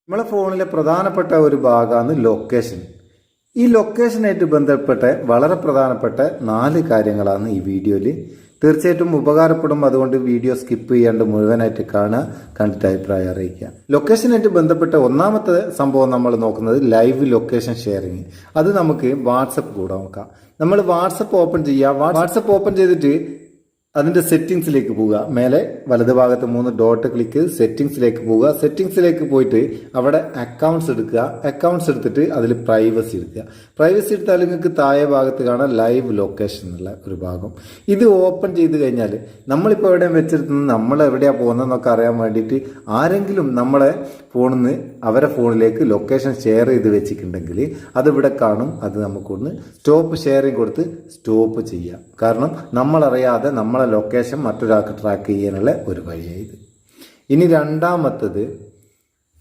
നമ്മളെ ഫോണിലെ പ്രധാനപ്പെട്ട ഒരു ഭാഗമാണ് ലൊക്കേഷൻ. ഈ ലൊക്കേഷനായിട്ട് ബന്ധപ്പെട്ട വളരെ പ്രധാനപ്പെട്ട 4 കാര്യങ്ങളാണ് ഈ വീഡിയോയിൽ. തീർച്ചയായിട്ടും ഉപകാരപ്പെടും. അതുകൊണ്ട് വീഡിയോ സ്കിപ്പ് ചെയ്യാണ്ട് മുഴുവനായിട്ട് കാണുക, കണ്ടിട്ട് അഭിപ്രായം അറിയിക്കുക. ലൊക്കേഷനായിട്ട് ബന്ധപ്പെട്ട ഒന്നാമത്തെ സംഭവം നമ്മൾ നോക്കുന്നത് ലൈവ് ലൊക്കേഷൻ ഷെയറിങ്. അത് നമുക്ക് വാട്സപ്പ് കൂടെ നോക്കാം. നമ്മൾ വാട്സപ്പ് ഓപ്പൺ ചെയ്യുക. വാട്സപ്പ് ഓപ്പൺ ചെയ്തിട്ട് അതിൻ്റെ സെറ്റിങ്സിലേക്ക് പോവുക. മേലെ വലതുഭാഗത്ത് 3 ഡോട്ട് ക്ലിക്ക് ചെയ്ത് സെറ്റിങ്സിലേക്ക് പോവുക. സെറ്റിങ്സിലേക്ക് പോയിട്ട് അവിടെ അക്കൗണ്ട്സ് എടുക്കുക. അക്കൗണ്ട്സ് എടുത്തിട്ട് അതിൽ പ്രൈവസി എടുക്കുക. പ്രൈവസി എടുത്താൽ നിങ്ങൾക്ക് താഴെ ഭാഗത്ത് കാണാൻ ലൈവ് ലൊക്കേഷൻ എന്നുള്ള ഒരു ഭാഗം. ഇത് ഓപ്പൺ ചെയ്ത് കഴിഞ്ഞാൽ നമ്മളിപ്പോൾ എവിടെയും വെച്ചിരുന്നത് നമ്മൾ എവിടെയാണ് പോകുന്നതെന്നൊക്കെ അറിയാൻ വേണ്ടിയിട്ട് ആരെങ്കിലും നമ്മളെ ഫോണിൽ നിന്ന് അവരെ ഫോണിലേക്ക് ലൊക്കേഷൻ ഷെയർ ചെയ്ത് വെച്ചിട്ടുണ്ടെങ്കിൽ അതിവിടെ കാണും. അത് നമുക്കൊന്ന് സ്റ്റോപ്പ് ഷെയറിങ് കൊടുത്ത് സ്റ്റോപ്പ് ചെയ്യാം. കാരണം നമ്മളറിയാതെ നമ്മളെ ലൊക്കേഷൻ മറ്റൊരാൾക്ക് ട്രാക്ക് ചെയ്യാനുള്ള ഒരു വഴിയായത്. ഇനി രണ്ടാമത്തത്,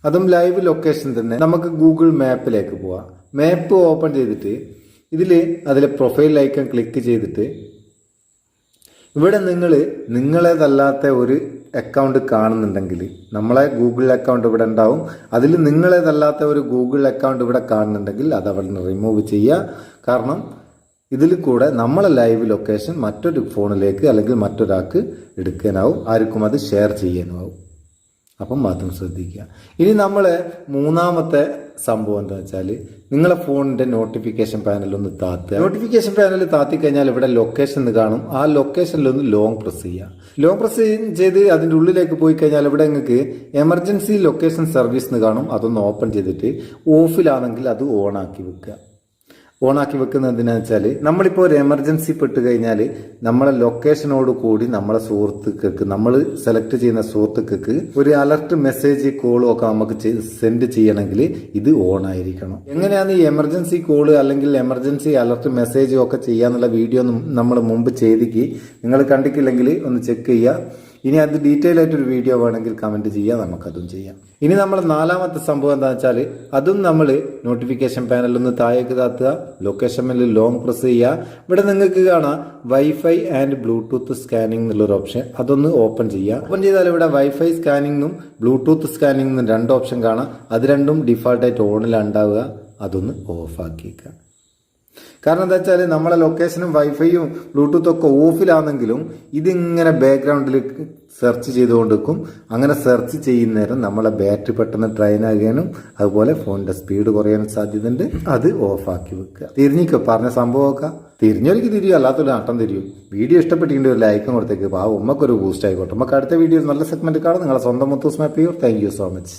അതും ലൈവ് ലൊക്കേഷൻ തന്നെ, നമുക്ക് ഗൂഗിൾ മാപ്പിലേക്ക് പോവാം. മാപ്പ് ഓപ്പൺ ചെയ്തിട്ട് അതിലെ പ്രൊഫൈൽ ഐക്കൺ ക്ലിക്ക് ചെയ്തിട്ട് ഇവിടെ നിങ്ങളേതല്ലാത്ത ഒരു അക്കൗണ്ട് കാണുന്നുണ്ടെങ്കിൽ നമ്മളെ ഗൂഗിൾ അക്കൗണ്ട് ഇവിടെ ഉണ്ടാവും. അതിൽ നിങ്ങളേതല്ലാത്ത ഒരു ഗൂഗിൾ അക്കൗണ്ട് ഇവിടെ കാണുന്നുണ്ടെങ്കിൽ അത് അവിടെ നിന്ന് റിമൂവ് ചെയ്യുക. കാരണം ഇതിൽ കൂടെ നമ്മളെ ലൈവ് ലൊക്കേഷൻ മറ്റൊരു ഫോണിലേക്ക് അല്ലെങ്കിൽ മറ്റൊരാൾക്ക് എടുക്കാനാവും, ആർക്കും അത് ഷെയർ ചെയ്യാനാവും. അപ്പം മാത്രം ശ്രദ്ധിക്കുക. ഇനി നമ്മളെ മൂന്നാമത്തെ സംഭവം എന്താ വെച്ചാൽ നിങ്ങളെ ഫോണിന്റെ നോട്ടിഫിക്കേഷൻ പാനലൊന്ന് താത്തുക. നോട്ടിഫിക്കേഷൻ പാനൽ താത്തി കഴിഞ്ഞാൽ ഇവിടെ ലൊക്കേഷൻ എന്ന് കാണും. ആ ലൊക്കേഷനിലൊന്ന് ലോങ് പ്രസ് ചെയ്യുക. ലോങ് പ്രസ് ചെയ്ത് അതിൻ്റെ ഉള്ളിലേക്ക് പോയി കഴിഞ്ഞാൽ ഇവിടെ നിങ്ങൾക്ക് എമർജൻസി ലൊക്കേഷൻ സർവീസ് എന്ന് കാണും. അതൊന്ന് ഓപ്പൺ ചെയ്തിട്ട് ഓഫിലാണെങ്കിൽ അത് ഓണാക്കി വെക്കുക. ഓണാക്കി വെക്കുന്നത് എന്തിനാന്ന് വെച്ചാൽ നമ്മളിപ്പോൾ ഒരു എമർജൻസി പെട്ട് കഴിഞ്ഞാൽ നമ്മളെ ലൊക്കേഷനോട് കൂടി നമ്മളെ സുഹൃത്തുക്കൾക്ക്, നമ്മൾ സെലക്ട് ചെയ്യുന്ന സുഹൃത്തുക്കൾക്ക് ഒരു അലർട്ട് മെസ്സേജ് കോളും ഒക്കെ നമുക്ക് സെൻഡ് ചെയ്യണമെങ്കിൽ ഇത് ഓൺ ആയിരിക്കണം. എങ്ങനെയാണ് ഈ എമർജൻസി കോള് അല്ലെങ്കിൽ എമർജൻസി അലർട്ട് മെസ്സേജും ഒക്കെ ചെയ്യാന്നുള്ള വീഡിയോ നമ്മൾ മുമ്പ് ചെയ്തിക്ക്. നിങ്ങൾ കണ്ടിട്ടില്ലെങ്കിൽ ഒന്ന് ചെക്ക് ചെയ്യുക. ഇനി അത് ഡീറ്റെയിൽ ആയിട്ടൊരു വീഡിയോ വേണമെങ്കിൽ കമൻറ്റ് ചെയ്യുക, നമുക്കതും ചെയ്യാം. ഇനി നമ്മൾ നാലാമത്തെ സംഭവം എന്താണെന്ന് വെച്ചാൽ അതും നമ്മൾ നോട്ടിഫിക്കേഷൻ പാനലൊന്ന് താഴേക്ക് താത്തുക. ലൊക്കേഷൻ മേലിൽ ലോങ് പ്രസ് ചെയ്യുക. ഇവിടെ നിങ്ങൾക്ക് കാണാം വൈഫൈ ആൻഡ് ബ്ലൂടൂത്ത് സ്കാനിങ് എന്നുള്ളൊരു ഓപ്ഷൻ. അതൊന്ന് ഓപ്പൺ ചെയ്യുക. ഓപ്പൺ ചെയ്താൽ ഇവിടെ വൈഫൈ സ്കാനിങ്ങും ബ്ലൂടൂത്ത് സ്കാനിങ്ങും 2 ഓപ്ഷൻ കാണാം. അത് രണ്ടും ഡിഫാൾട്ടായിട്ട് ഓണിലുണ്ടാവുക. അതൊന്ന് ഓഫാക്കിക്കുക. കാരണം എന്താ വെച്ചാൽ നമ്മളെ ലൊക്കേഷനും വൈഫൈയും ബ്ലൂടൂത്തും ഒക്കെ ഓഫിലാണെങ്കിലും ഇതിങ്ങനെ ബാക്ക്ഗ്രൗണ്ടിൽ സെർച്ച് ചെയ്തുകൊണ്ടിരിക്കും. അങ്ങനെ സെർച്ച് ചെയ്യുന്നേരം നമ്മളെ ബാറ്ററി പെട്ടെന്ന് ഡ്രെയിൻ ആകാനും അതുപോലെ ഫോണിന്റെ സ്പീഡ് കുറയാനും സാധ്യതയുണ്ട്. അത് ഓഫാക്കി വെക്കുക. തിരിഞ്ഞിക്കോ, പറഞ്ഞ സംഭവമൊക്കെ തിരിഞ്ഞൊരിക്കൽ തിരിയും, അല്ലാത്തൊരു നട്ടം തിരിയും. വീഡിയോ ഇഷ്ടപ്പെട്ടിട്ടുണ്ട് ഒരു ലൈക്കും കൊടുത്തേക്ക്. ഉമ്മക്കൊരു ബൂസ്റ്റ് ആയിക്കോട്ടെ. നമുക്ക് അടുത്ത വീഡിയോ നല്ല സെഗ്മെന്റ് കാണാം. നിങ്ങളെ സ്വന്തം Muthoos Meppayyur. Thank you so much.